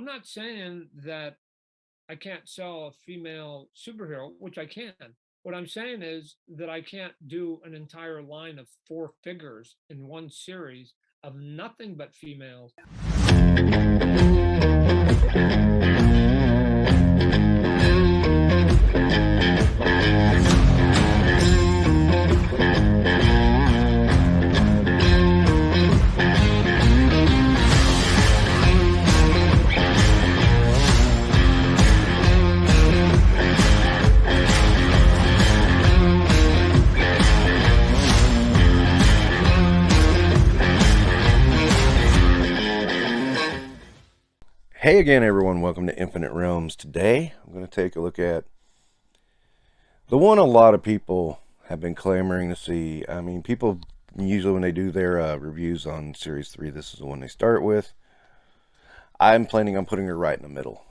I'm not saying that I can't sell a female superhero, which I can. What I'm saying is that I can't do an entire line of 4 figures in one series of nothing but females. Hey again, everyone. Welcome to Infinite Realms. Today, I'm going to take a look at the one a lot of people have been clamoring to see. I mean, people usually when they do their reviews on Series 3, this is the one they start with. I'm planning on putting her right in the middle,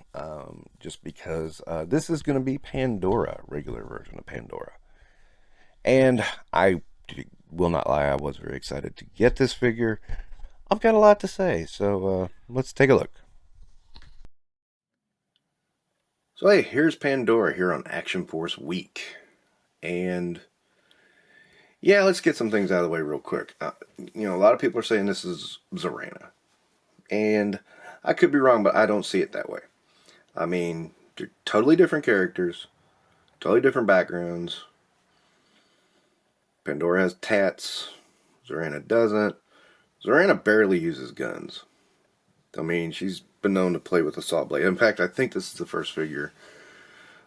just because this is going to be Pandora, regular version of Pandora. And I will not lie, I was very excited to get this figure. I've got a lot to say, so let's take a look. So hey, here's Pandora here on Action Force Week. And yeah, let's get some things out of the way real quick. A lot of people are saying this is Zarana. And I could be wrong, but I don't see it that way. I mean, they're totally different characters, totally different backgrounds. Pandora has tats, Zarana doesn't. Zarana barely uses guns. I mean, she's been known to play with a saw blade. In fact, I think this is the first figure,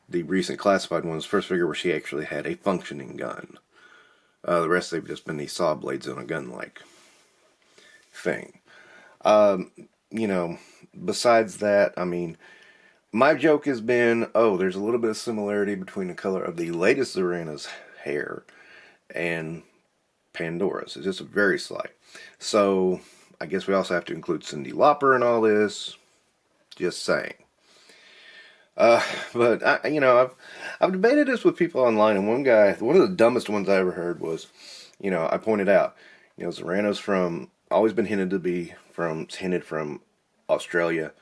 the recent classified one's first figure where she actually had a functioning gun. The rest they've just been these saw blades on a gun-like thing. Besides that, I mean, my joke has been, there's a little bit of similarity between the color of the latest Zarana's hair and Pandora's. It's just very slight. So I guess we also have to include Cyndi Lauper in all this. Just saying. But I've debated this with people online, and one of the dumbest ones I ever heard was, I pointed out, Zarana's always been hinted from Australia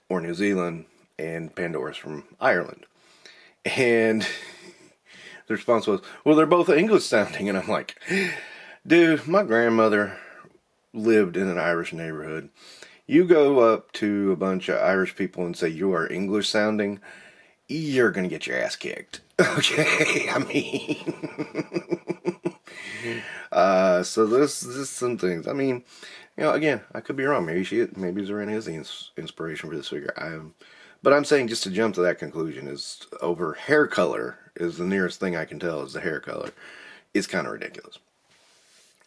or New Zealand, and Pandora's from Ireland. And the response was, well, they're both English sounding, and I'm like, dude, my grandmother lived in an Irish neighborhood. You go up to a bunch of Irish people and say you are English sounding, you're going to get your ass kicked. Okay, I mean, so this is some things. I mean, again, I could be wrong. Maybe Zarana is the inspiration for this figure. But I'm saying, just to jump to that conclusion, is over hair color is the nearest thing I can tell is the hair color is kind of ridiculous.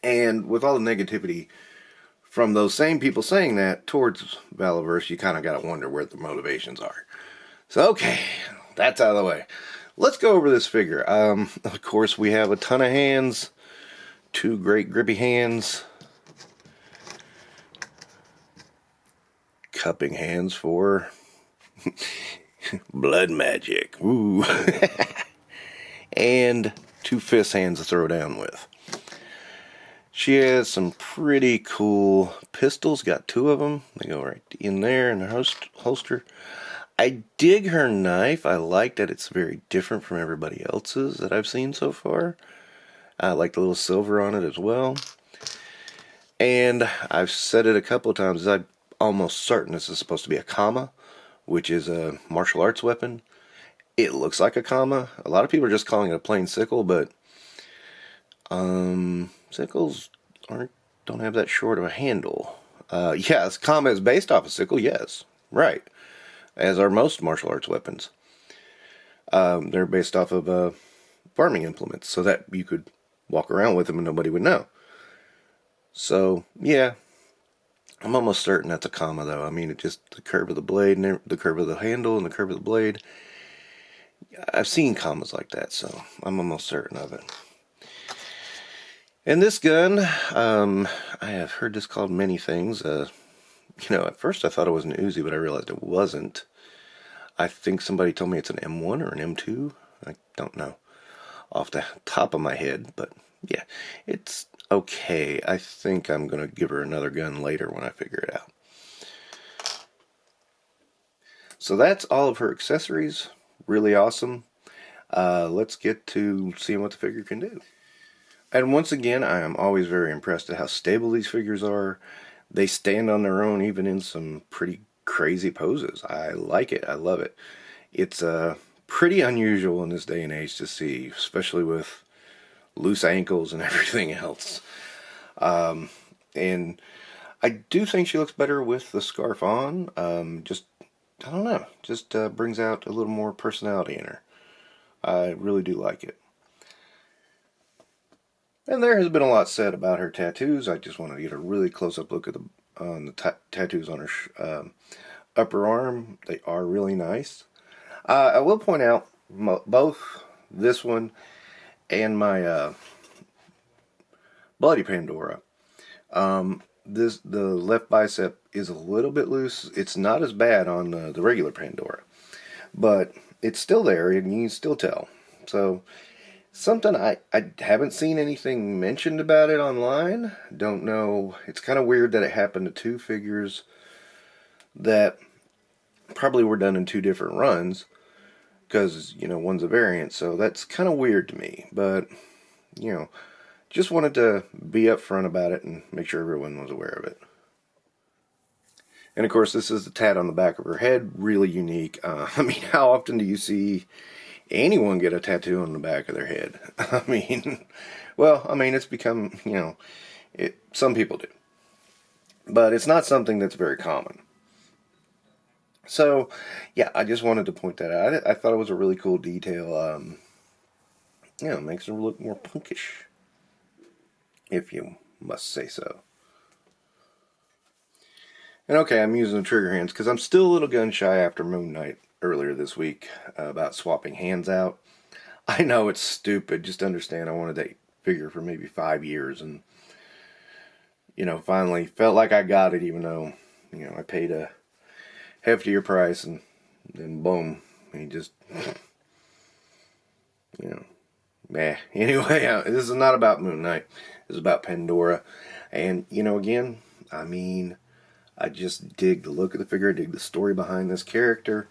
And with all the negativity from those same people saying that towards Valaverse, you kind of got to wonder where the motivations are. So, okay, that's out of the way. Let's go over this figure. Of course, we have a ton of hands. 2 great grippy hands. Cupping hands for blood magic. Ooh. And 2 fist hands to throw down with. She has some pretty cool pistols. Got 2 of them. They go right in there in the holster. I dig her knife. I like that it's very different from everybody else's that I've seen so far. I like the little silver on it as well. And I've said it a couple of times. I'm almost certain this is supposed to be a kama, which is a martial arts weapon. It looks like a kama. A lot of people are just calling it a plain sickle, but sickles don't have that short of a handle. Yes, kama is based off a sickle, yes. Right. As are most martial arts weapons. They're based off of farming implements, so that you could walk around with them and nobody would know. So, yeah. I'm almost certain that's a kama, though. I mean, it's just the curve of the blade, and the curve of the handle, and the curve of the blade. I've seen kamas like that, so I'm almost certain of it. And this gun, I have heard this called many things. At first I thought it was an Uzi, but I realized it wasn't. I think somebody told me it's an M1 or an M2. I don't know off the top of my head, but yeah, it's okay. I think I'm going to give her another gun later when I figure it out. So that's all of her accessories. Really awesome. Let's get to seeing what the figure can do. And once again, I am always very impressed at how stable these figures are. They stand on their own even in some pretty crazy poses. I like it. I love it. It's pretty unusual in this day and age to see, especially with loose ankles and everything else. And I do think she looks better with the scarf on. I don't know, just brings out a little more personality in her. I really do like it. And there has been a lot said about her tattoos. I just wanted to get a really close-up look at the tattoos on her upper arm. They are really nice. I will point out both this one and my Bloody Pandora. The left bicep is a little bit loose. It's not as bad on the regular Pandora, but it's still there, and you can still tell. So something I haven't seen anything mentioned about it online. Don't know. It's kind of weird that it happened to two figures that probably were done in two different runs, because one's a variant. So that's kind of weird to me. But just wanted to be upfront about it and make sure everyone was aware of it. And of course, this is the tat on the back of her head. Really unique. I mean, how often do you see anyone get a tattoo on the back of their head? I mean, it's become, some people do. But it's not something that's very common. So, yeah, I just wanted to point that out. I thought it was a really cool detail. It makes her look more punkish, if you must say so. And okay, I'm using the trigger hands because I'm still a little gun shy after Moon Knight earlier this week about swapping hands out. I know it's stupid. Just understand I wanted that figure for maybe 5 years, and finally felt like I got it, even though I paid a heftier price, and then boom, he just meh. Anyway, this is not about Moon Knight. This is about Pandora. And, again, I just dig the look of the figure. I dig the story behind this character.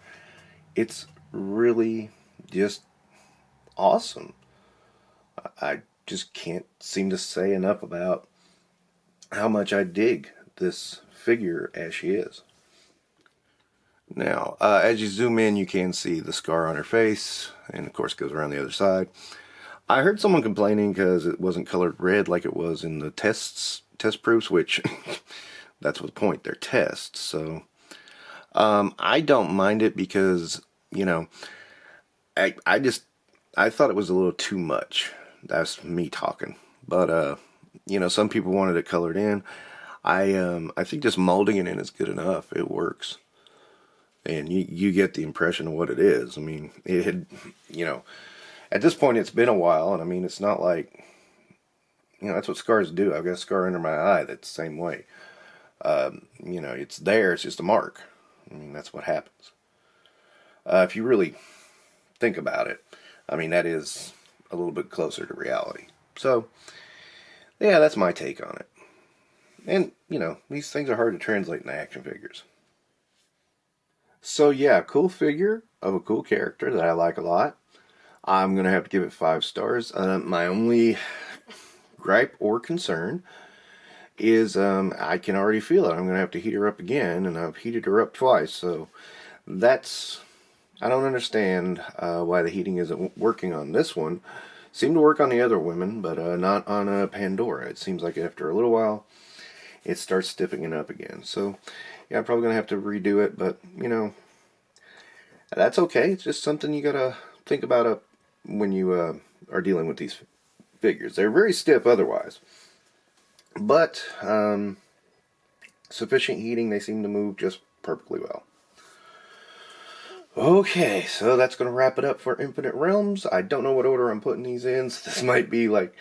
It's really just awesome. I just can't seem to say enough about how much I dig this figure as she is. Now, as you zoom in, you can see the scar on her face, and of course goes around the other side. I heard someone complaining because it wasn't colored red like it was in the test proofs, which that's the point, they're tests. So I don't mind it because, I thought it was a little too much. That's me talking. But, some people wanted it colored in. I think just molding it in is good enough. It works. And you get the impression of what it is. I mean, it had, at this point it's been a while, and it's not like, that's what scars do. I've got a scar under my eye that's the same way. It's there, it's just a mark. That's what happens. If you really think about it, that is a little bit closer to reality. So, yeah, that's my take on it. And, these things are hard to translate into action figures. So, yeah, cool figure of a cool character that I like a lot. I'm going to have to give it 5 stars. My only gripe or concern is I can already feel it. I'm going to have to heat her up again, and I've heated her up twice. So, I don't understand why the heating isn't working on this one. Seemed to work on the other women, but not on Pandora. It seems like after a little while, it starts stiffening up again. So, yeah, I'm probably going to have to redo it, but, that's okay. It's just something you got to think about when you are dealing with these figures. They're very stiff otherwise. But, sufficient heating, they seem to move just perfectly well. Okay, so that's going to wrap it up for Infinite Realms. I don't know what order I'm putting these in, so this might be like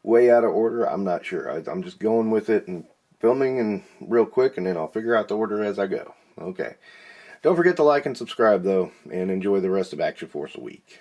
way out of order. I'm not sure. I'm just going with it and filming and real quick, and then I'll figure out the order as I go. Okay. Don't forget to like and subscribe, though, and enjoy the rest of Action Force a week.